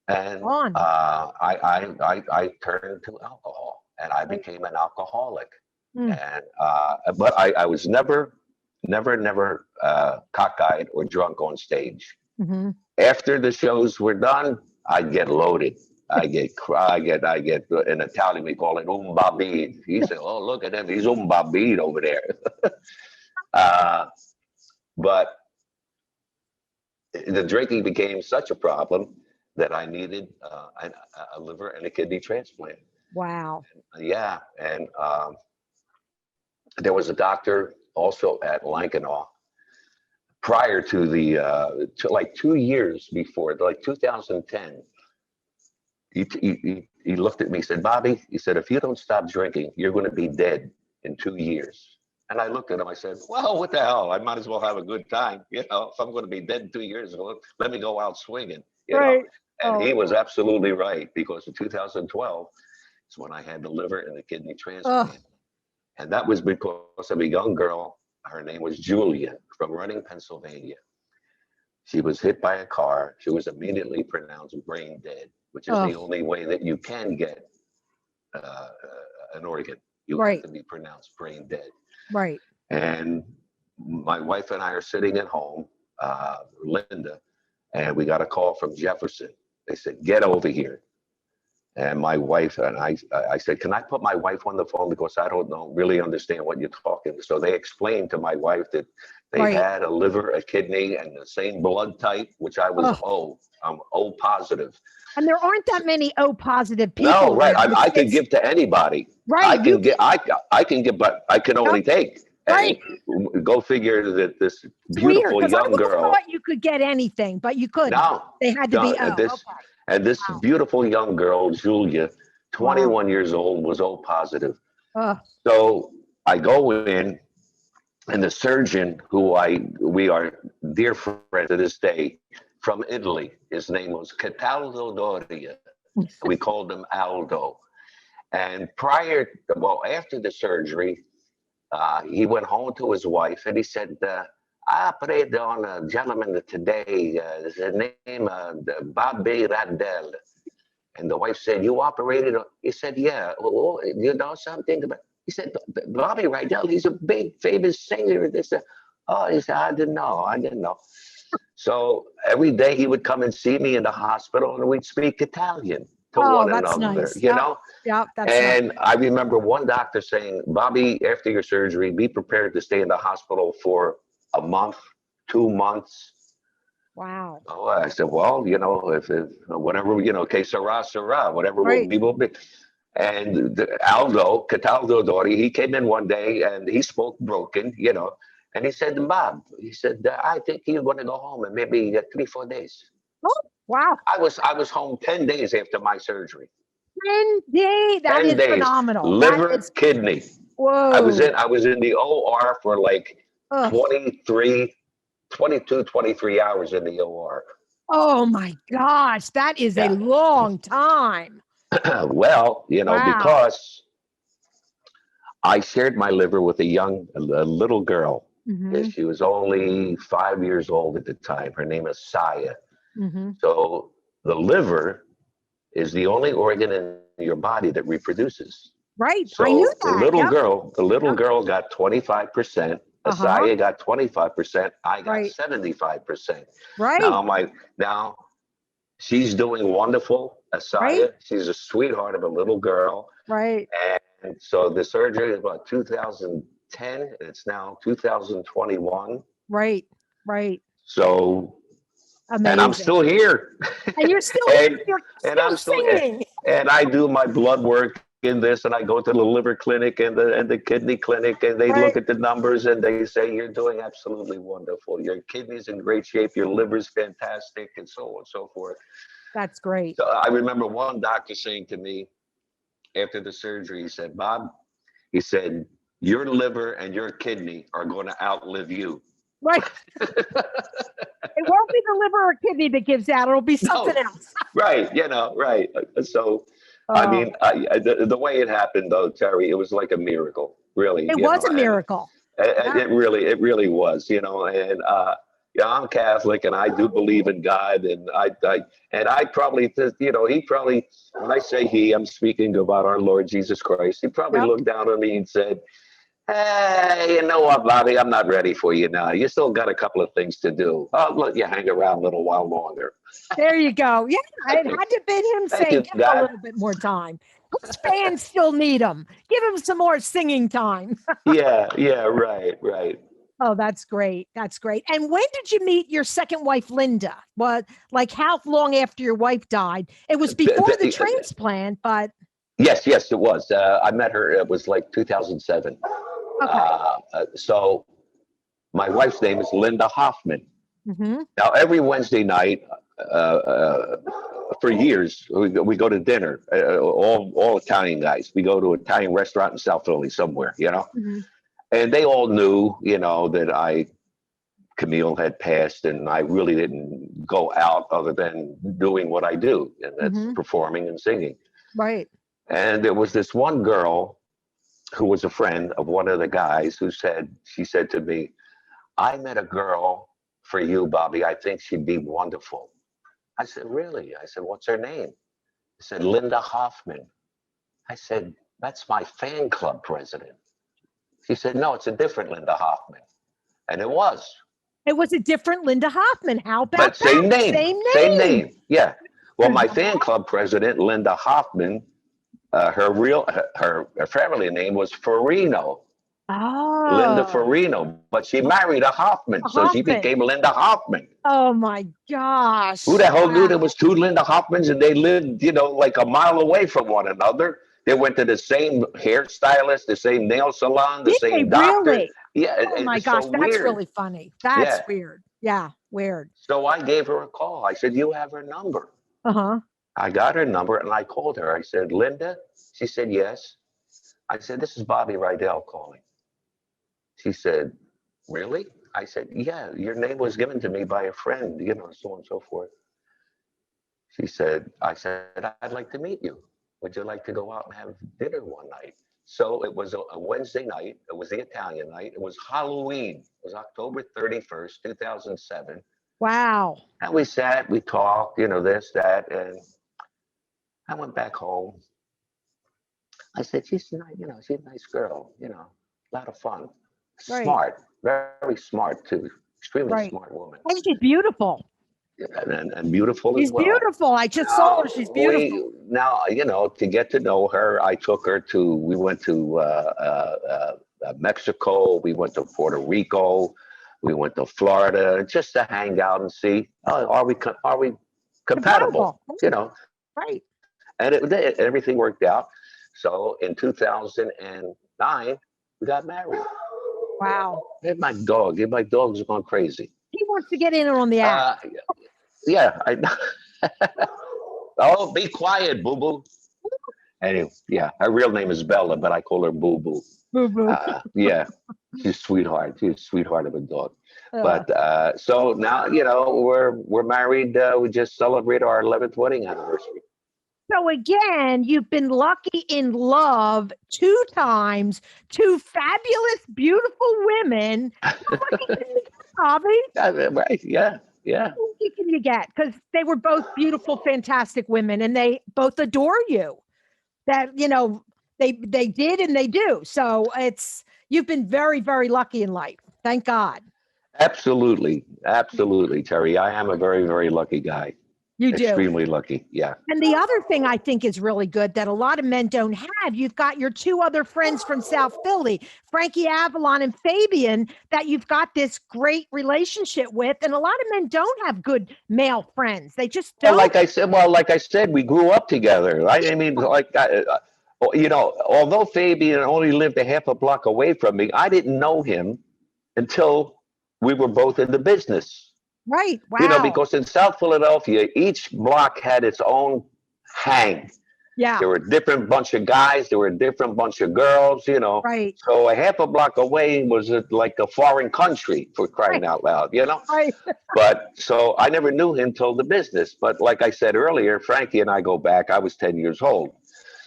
And On. I turned to alcohol, and I became an alcoholic. Mm. And but I was never cockeyed or drunk on stage. Mm-hmm. After the shows were done, I'd get loaded. I get in Italian we call it umbabid. He said, "Oh, look at him, he's umbabid over there." But the drinking became such a problem that I needed a liver and a kidney transplant. Wow. Yeah, and there was a doctor also at Lankenau prior to to like 2 years before, like 2010, he looked at me, said, Bobby, he said, if you don't stop drinking, you're going to be dead in 2 years. And I looked at him, I said, well, what the hell? I might as well have a good time. If I'm going to be dead in 2 years, let me go out swinging, Right. And he was absolutely right, because in 2012 is when I had the liver and the kidney transplant. And that was because of a young girl. Her name was Julia from Reading, Pennsylvania. She was hit by a car. She was immediately pronounced brain dead, which is the only way that you can get an organ. You have to be pronounced brain dead. Right. And my wife and I are sitting at home, Linda, and we got a call from Jefferson. They said, get over here. And my wife and I said, can I put my wife on the phone, because I don't really understand what you're talking. So they explained to my wife that they had a liver, a kidney, and the same blood type, which I was O. I'm O positive. And there aren't that many O positive people. No, right. I can give to anybody. Right. I can give, but I can only take. Right. And go figure that this beautiful young girl. I thought you could get anything, but you couldn't. No. They had to be O. And this beautiful young girl, Julia, 21 years old, was O positive. So I go in, and the surgeon, who we are dear friends to this day, from Italy, his name was Cataldo Doria. We called him Aldo. And after the surgery, he went home to his wife, and he said, I prayed on a gentleman today, his name Bobby Rydell. And the wife said, you operated on? He said, yeah. Well, you know something about? He said, Bobby Rydell, he's a big famous singer. He said, I didn't know. So every day he would come and see me in the hospital, and we'd speak Italian to one another, nice. know? Yeah, that's and nice. I remember one doctor saying, Bobby, after your surgery, be prepared to stay in the hospital for a month, 2 months. Wow. Oh, I said, well, if whatever, que sera, whatever will be. And Cataldo Dory, he came in one day and he spoke broken, and he said, Bob, I think you're going to go home in maybe 3-4 days. Oh, wow. I was home 10 days after my surgery. 10 days? That is phenomenal. Liver, kidney. Whoa. I was in the OR for like 22, 23 hours in the OR. Oh my gosh, that is a long time. Well, because I shared my liver with a little girl. Mm-hmm. She was only 5 years old at the time. Her name is Saya. Mm-hmm. So the liver is the only organ in your body that reproduces. Right. So I knew that. The little girl got 25%. Asaya got 25%. I got 75%. Right. Now she's doing wonderful. Asaya, she's a sweetheart of a little girl. Right. And so the surgery is about 2010. And it's now 2021. Right. Right. So, amazing. And I'm still here. And you're still I'm singing. And I do my blood work in this, and I go to the liver clinic and the kidney clinic, and they look at the numbers and they say, you're doing absolutely wonderful. Your kidney's in great shape. Your liver's fantastic, and so on and so forth. That's great. So I remember one doctor saying to me after the surgery, he said, Bob, he said, your liver and your kidney are going to outlive you. Right. It won't be the liver or kidney that gives out. It'll be something else. Right. Right. So, I mean, the way it happened, though, Terry, it was like a miracle, really. It was a miracle. It really was, and I'm Catholic, and I do believe in God, and I probably, he probably, when I say he, I'm speaking about our Lord Jesus Christ. He probably looked down on me and said, hey, you know what, Bobby, I'm not ready for you now. You still got a couple of things to do. I'll let you hang around a little while longer. There you go. Yeah, I had to bid him say, give him a little bit more time. His fans still need him. Give him some more singing time. Yeah, right. Oh, that's great. That's great. And when did you meet your second wife, Linda? What, like how long after your wife died? It was before the transplant, but. Yes, it was. I met her, it was like 2007. Okay. So My wife's name is Linda Hoffman. Mm-hmm. Now, every Wednesday night, for years, we go to dinner. All Italian guys. We go to an Italian restaurant in South Philly somewhere, Mm-hmm. and they all knew, that Camille had passed, and I really didn't go out other than doing what I do, and that's Mm-hmm. performing and singing. Right. And there was this one girl who was a friend of one of the guys she said to me, I met a girl for you, Bobby. I think she'd be wonderful. I said, really? I said, what's her name? He said, Linda Hoffman. I said, that's my fan club president. She said, no, it's a different Linda Hoffman. And it was. It was a different Linda Hoffman. How about But same that? name. Same name. Yeah. Well, my fan club president, Linda Hoffman, her family name was Farino. Oh. Linda Farino, but she married a Hoffman, so she became Linda Hoffman. Oh my gosh. Who the hell knew there was two Linda Hoffmans and they lived, like a mile away from one another? They went to the same hairstylist, the same nail salon, the same doctor. Really? Yeah. Oh my gosh, so that's weird. really funny. That's weird. Yeah, weird. So I gave her a call. I said, you have her number. Uh-huh. I got her number and I called her. I said, Linda? She said, yes. I said, this is Bobby Rydell calling. She said, really? I said, yeah, your name was given to me by a friend, so on and so forth. I said, I'd like to meet you. Would you like to go out and have dinner one night? So it was a Wednesday night. It was the Italian night. It was Halloween. It was October 31st, 2007. Wow. And we sat, we talked, this, that, and I went back home. I said, she's a nice girl, a lot of fun. Right. Smart, very smart too. Extremely smart woman. And she's beautiful. And beautiful as well. She's beautiful. I just saw her. She's beautiful. To get to know her, we went to Mexico, we went to Puerto Rico, we went to Florida, just to hang out and see, are we compatible? Right. And everything worked out. So in 2009, we got married. Wow. And my dog's gone crazy. He wants to get in on the act. Yeah. Oh, be quiet, Boo Boo. Anyway, yeah, her real name is Bella, but I call her Boo Boo. Boo Boo. Yeah, she's a sweetheart. She's a sweetheart of a dog. But so now, we're married. We just celebrated our 11th wedding anniversary. So again, you've been lucky in love 2 times, 2 fabulous, beautiful women. How lucky can you get, Bobby? Right? Yeah. How lucky can you get? Because they were both beautiful, fantastic women, and they both adore you. That they did and they do. So you've been very, very lucky in life. Thank God. Absolutely, Terry. I am a very, very lucky guy. You do. Extremely lucky, yeah. And the other thing I think is really good that a lot of men don't have, you've got your 2 other friends from South Philly, Frankie Avalon and Fabian, that you've got this great relationship with. And a lot of men don't have good male friends. They just don't. Like I said, we grew up together. I mean, although Fabian only lived a half a block away from me, I didn't know him until we were both in the business. Right. Wow. Because in South Philadelphia, each block had its own hang. Yeah. There were a different bunch of guys. There were a different bunch of girls, Right. So a half a block away was like a foreign country, for crying out loud, Right. But so I never knew him till the business. But like I said earlier, Frankie and I go back. I was 10 years old.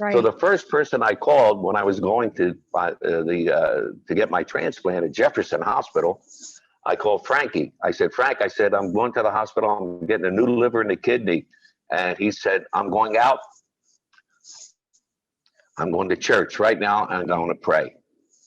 Right. So the first person I called when I was going to get my transplant at Jefferson Hospital, I called Frankie. I said, Frank, I'm going to the hospital. I'm getting a new liver and a kidney. And he said, I'm going out. I'm going to church right now. And I'm going to pray.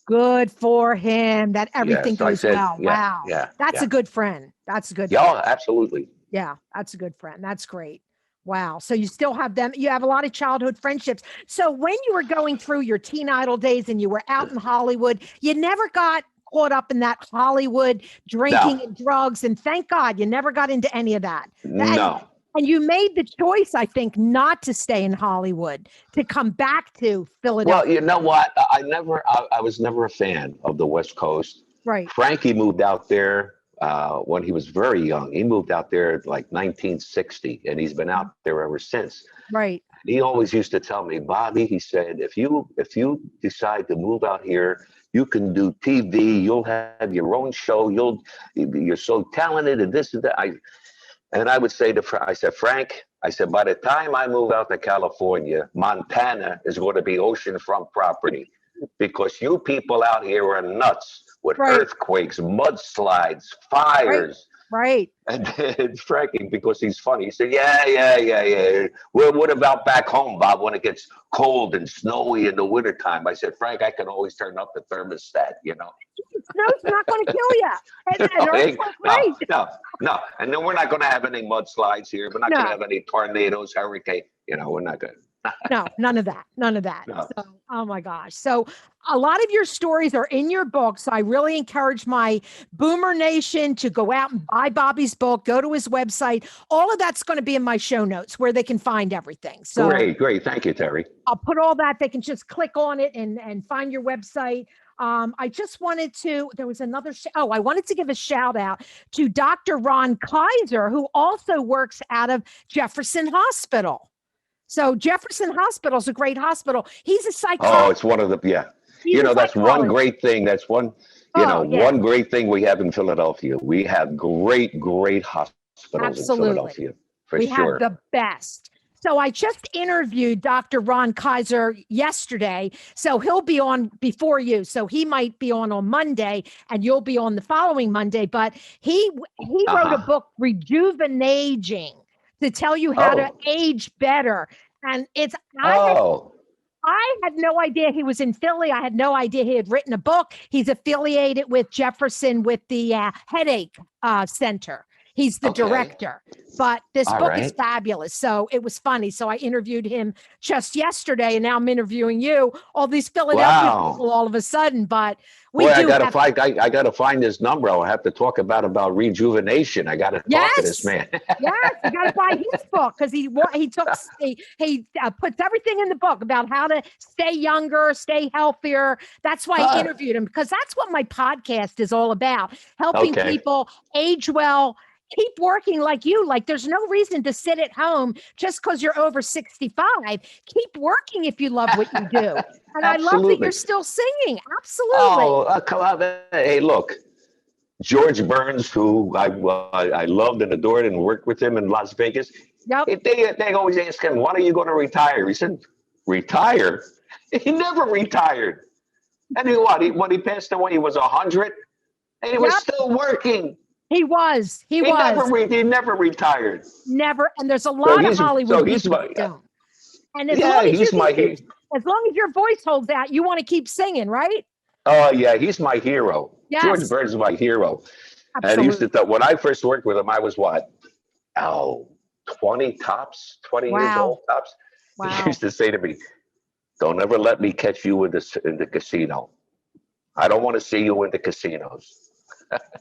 Good for him that everything goes well. Wow. Yeah. That's a good friend. That's a good friend. friend. Absolutely. Yeah, that's a good friend. That's great. Wow. So you still have them. You have a lot of childhood friendships. So when you were going through your teen idol days and you were out in Hollywood, you never got caught up in that Hollywood drinking and drugs. And thank God you never got into any of that. No. And you made the choice, I think, not to stay in Hollywood, to come back to Philadelphia. Well, you know what? I was never a fan of the West Coast. Right. Frankie moved out there when he was very young. He moved out there like 1960, and he's been out there ever since. Right. He always used to tell me, Bobby, he said, if you decide to move out here, you can do TV. You'll have your own show. You're so talented and this and that. And I would say I said, Frank, I said, by the time I move out to California, Montana is going to be oceanfront property because you people out here are nuts with earthquakes, mudslides, fires. Right. And then Frankie, because he's funny, he said, yeah. Well, what about back home, Bob, when it gets cold and snowy in the wintertime? I said, Frank, I can always turn up the thermostat, Snow's not going to kill you. No. And then we're not going to have any mudslides here. We're not going to have any tornadoes, hurricane. We're not going to. No, none of that. None of that. No. So, oh my gosh. So a lot of your stories are in your book. So I really encourage my Boomer Nation to go out and buy Bobby's book, go to his website. All of that's going to be in my show notes where they can find everything. So Great. Thank you, Terry. I'll put all that. They can just click on it and find your website. I just wanted to, there was another, I wanted to give a shout out to Dr. Ron Kaiser, who also works out of Jefferson Hospital. So Jefferson Hospital is a great hospital. He's a psychologist. Oh, it's one of the, that's one great thing. That's one, one great thing we have in Philadelphia. We have great hospitals in Philadelphia, for sure. We have the best. So I just interviewed Dr. Ron Kaiser yesterday. So he'll be on before you. So he might be on Monday and you'll be on the following Monday. But he wrote a book, Rejuvenating, to tell you how to age better. And I had no idea he was in Philly. I had no idea he had written a book. He's affiliated with Jefferson with the Headache Center. He's the director, but this book is fabulous. So it was funny. So I interviewed him just yesterday and now I'm interviewing you, all these Philadelphia people all of a sudden, but I got to find this number. I'll have to talk about rejuvenation. I got to talk to this man. Yes. You got to buy his book because he puts everything in the book about how to stay younger, stay healthier. That's why I interviewed him, because that's what my podcast is all about. Helping people age well, keep working like you. Like there's no reason to sit at home just because you're over 65. Keep working if you love what you do. And I love that you're still singing. Absolutely. Oh, come on. Hey, look, George Burns, who I loved and adored and worked with him in Las Vegas. Yep. They always ask him, when are you going to retire? He said, retire? He never retired. And when he passed away, he was 100 and he was still working. He never retired. Never. And there's a lot of Hollywood people who don't. And as long as your voice holds out, you want to keep singing, right? Oh, yeah. He's my hero. Yes. George Burns is my hero. Absolutely. And he used to when I first worked with him, I was 20 tops, 20 years old tops. Wow. He used to say to me, don't ever let me catch you in the casino. I don't want to see you in the casinos.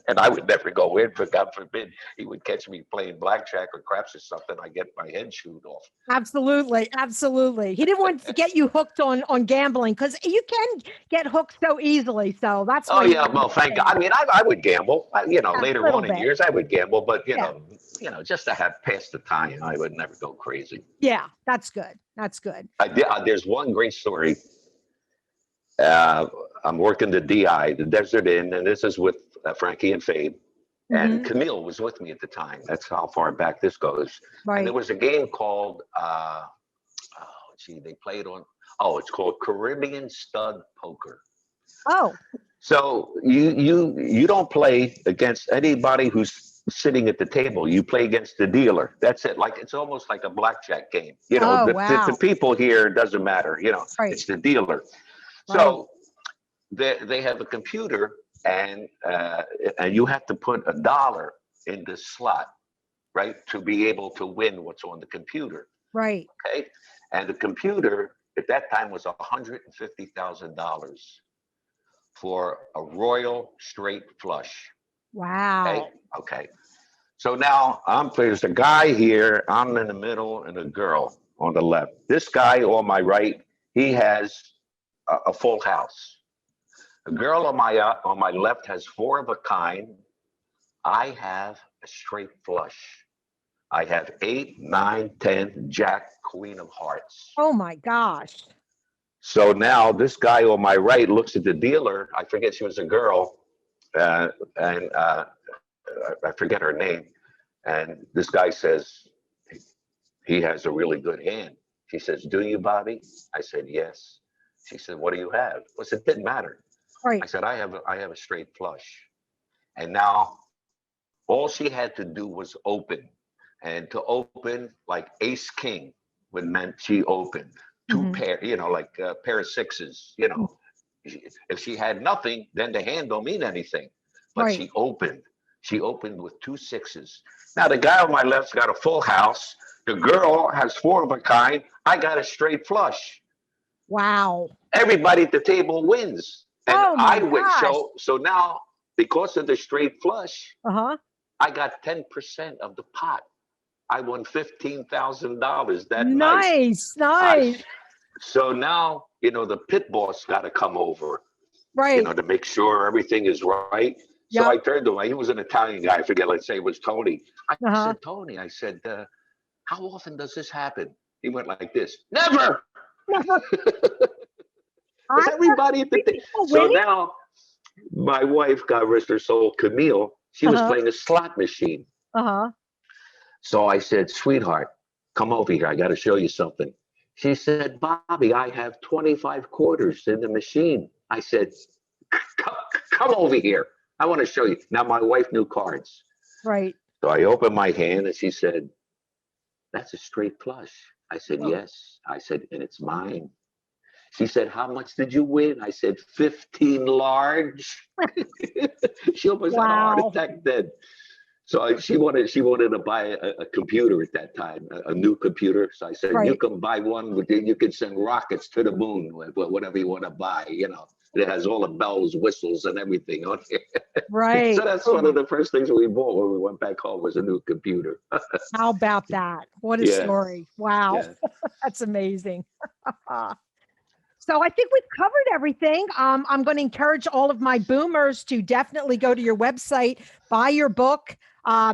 And I would never go in, but God forbid he would catch me playing blackjack or craps or something. I get my head chewed off. Absolutely. He didn't want to get you hooked on gambling because you can get hooked so easily. So that's why. Oh yeah, well, thank God. I mean, I would gamble. Later on in years, I would gamble, but you know, just to have passed the time, I would never go crazy. Yeah, that's good. There's one great story. I'm working the DI, the Desert Inn, and this is with Frankie and Fabe. And Camille was with me at the time. That's how far back this goes. Right. And there was a game called, they played on, it's called Caribbean Stud Poker. Oh. So you don't play against anybody who's sitting at the table. You play against the dealer. That's it. Like it's almost like a blackjack game. The people here, doesn't matter. It's the dealer. Right. So they have a computer, and you have to put $1 in the slot, right, to be able to win what's on the computer. Right. Okay. And the computer at that time was $150,000 for a royal straight flush. Wow. Okay. So now there's a guy here. I'm in the middle, and a girl on the left. This guy on my right, he has a full house. The girl on my left has 4 of a kind. I have a straight flush. I have 8, 9, 10, Jack, Queen of Hearts. Oh my gosh. So now this guy on my right looks at the dealer. I forget, she was a girl, and I forget her name. And this guy says, he has a really good hand. She says, do you, Bobby? I said, yes. She said, what do you have? I said, it didn't matter. Right. I said, I have a straight flush. And now all she had to do was open. And to open, like ace king would meant she opened. 2 pair, like a pair of 6s, If she had nothing, then the hand don't mean anything. But Right. she opened. She opened with 2 6s. Now the guy on my left's got a full house. The girl has 4 of a kind. I got a straight flush. Wow. Everybody at the table wins. And Oh my I win. gosh. So now, because of the straight flush, Uh-huh. I got 10% of the pot. I won $15,000 that night. Nice. So now, the pit boss got to come over, Right. to make sure everything is right. So Yep. I turned to him. He was an Italian guy. I forget, let's say it was Tony. I Uh-huh. said, Tony, how often does this happen? He went like this. Never. Because everybody at the So now my wife, God rest her soul, Camille, she was playing a slot machine. Uh-huh. So I said, sweetheart, come over here. I got to show you something. She said, Bobby, I have 25 quarters in the machine. I said, come over here. I want to show you. Now, my wife knew cards. Right. So I opened my hand and she said, that's a straight flush. I said, yes. I said, and it's mine. She said, how much did you win? I said, 15 large. She almost had a heart attack then. So she wanted to buy a computer at that time, a new computer. So I said, you can buy one, you can send rockets to the moon, whatever you want to buy, It has all the bells, whistles, and everything on it. Right. So that's one of the first things we bought when we went back home was a new computer. How about that? What a story. Wow. Yeah. That's amazing. So I think we've covered everything. I'm going to encourage all of my boomers to definitely go to your website, buy your book.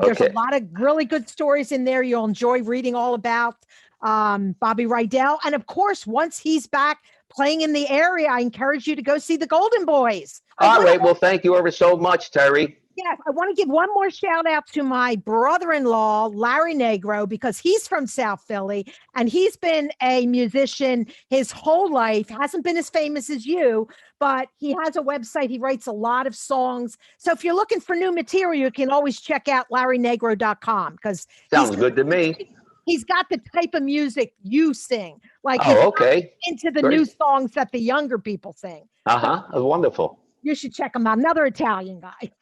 There's a lot of really good stories in there. You'll enjoy reading all about Bobby Rydell. And of course, once he's back playing in the area, I encourage you to go see the Golden Boys. All right. Well, thank you ever so much, Terry. Yes, I want to give one more shout out to my brother-in-law, Larry Negro, because he's from South Philly and he's been a musician his whole life. Hasn't been as famous as you, but he has a website. He writes a lot of songs. So if you're looking for new material, you can always check out LarryNegro.com because sounds good to me. He's got the type of music you sing, like into the new songs that the younger people sing. Wonderful. You should check him out. Another Italian guy.